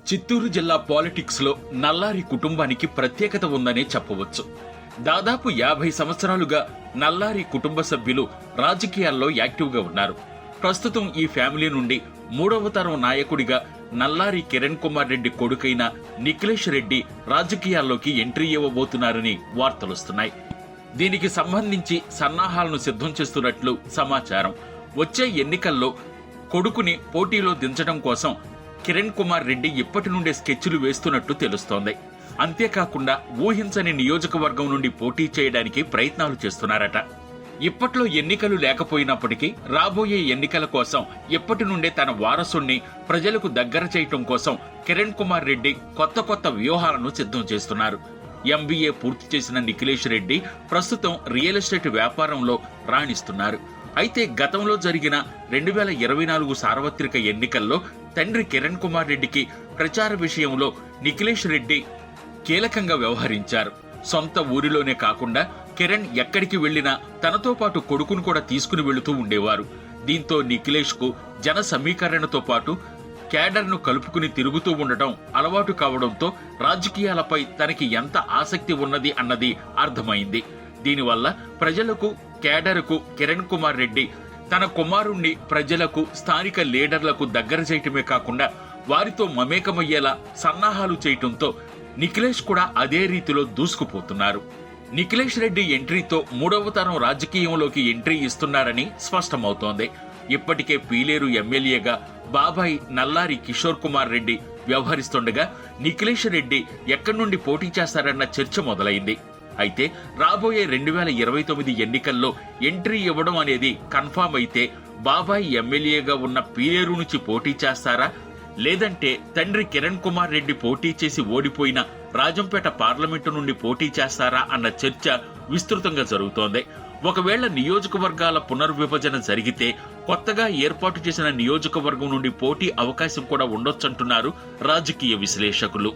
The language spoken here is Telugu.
చిత్తూరు జిల్లా పాలిటిక్స్ లో నల్లారి కుటుంబానికి ప్రత్యేకత ఉందనే చెప్పవచ్చు. దాదాపు 50 సంవత్సరాలుగా నల్లారి కుటుంబ సభ్యులు రాజకీయాల్లో యాక్టివ్గా ఉన్నారు. ప్రస్తుతం ఈ ఫ్యామిలీ నుండి 3వ తరం నాయకుడిగా నల్లారి కిరణ్ కుమార్ రెడ్డి కొడుకైన నిఖిలేష్ రెడ్డి రాజకీయాల్లోకి ఎంట్రీ ఇవ్వబోతున్నారని వార్తలొస్తున్నాయి. దీనికి సంబంధించి సన్నాహాలను సిద్ధం చేస్తున్నట్లు సమాచారం. వచ్చే ఎన్నికల్లో కొడుకుని పోటీలో దించడం కోసం కిరణ్ కుమార్ రెడ్డి ఇప్పటి నుండే స్కెచ్లు వేస్తున్నట్టు తెలుస్తోంది. అంతేకాకుండా ఊహించని నియోజకవర్గం నుండి పోటీ చేయడానికి ప్రయత్నాలు చేస్తున్నారట. ఇప్పట్లో ఎన్నికలు లేకపోయినప్పటికీ రాబోయే ఎన్నికల కోసం ఇప్పటి నుండే తన వారసుణ్ణి ప్రజలకు దగ్గర చేయటం కోసం కిరణ్ కుమార్ రెడ్డి కొత్త వ్యూహాలను సిద్ధం చేస్తున్నారు. MBA పూర్తి చేసిన నిఖిలేష్ రెడ్డి ప్రస్తుతం రియల్ ఎస్టేట్ వ్యాపారంలో రాణిస్తున్నారు. అయితే గతంలో జరిగిన 2024 సార్వత్రిక ఎన్నికల్లో తండ్రి కిరణ్ కుమార్ రెడ్డికి ప్రచార విషయంలో నిఖిలేష్ రెడ్డి కీలకంగా వ్యవహరించారు. సొంత ఊరిలోనే కాకుండా కిరణ్ ఎక్కడికి వెళ్లినా తనతో పాటు కొడుకును కూడా తీసుకుని వెళుతూ ఉండేవారు. దీంతో నిఖిలేష్ కు జన సమీకరణతో పాటు క్యాడర్ను కలుపుకుని తిరుగుతూ ఉండటం అలవాటు కావడంతో రాజకీయాలపై తనకి ఎంత ఆసక్తి ఉన్నది అన్నది అర్థమైంది. దీనివల్ల ప్రజలకు క్యాడర్కు కిరణ్ కుమార్ రెడ్డి తన కుమారుణ్ణి ప్రజలకు స్థానిక లీడర్లకు దగ్గర చేయటమే కాకుండా వారితో మమేకమయ్యేలా సన్నాహాలు చేయటంతో నిఖిలేష్ కూడా అదే రీతిలో దూసుకుపోతున్నారు. నిఖిలేష్ రెడ్డి ఎంట్రీతో 3వ తరం రాజకీయంలోకి ఎంట్రీ ఇస్తున్నారని స్పష్టమవుతోంది. ఇప్పటికే పీలేరు ఎమ్మెల్యేగా బాబాయ్ నల్లారి కిషోర్ కుమార్ రెడ్డి వ్యవహరిస్తుండగా నిఖిలేష్ రెడ్డి ఎక్కడి నుండి పోటీ చేస్తారన్న చర్చ మొదలైంది. అయితే రాబోయే 2029 ఎన్నికల్లో ఎంట్రీ ఇవ్వడం అనేది కన్ఫామ్ అయితే బాబాయ్ ఎమ్మెల్యేగా ఉన్న పీలేరు నుంచి పోటీ చేస్తారా, లేదంటే తండ్రి కిరణ్ కుమార్ రెడ్డి పోటీ చేసి ఓడిపోయిన రాజంపేట పార్లమెంటు నుండి పోటీ చేస్తారా అన్న చర్చ విస్తృతంగా జరుగుతోంది. ఒకవేళ నియోజకవర్గాల పునర్విభజన జరిగితే కొత్తగా ఏర్పాటు చేసిన నియోజకవర్గం నుండి పోటీ అవకాశం కూడా ఉండొచ్చంటున్నారు రాజకీయ విశ్లేషకులు.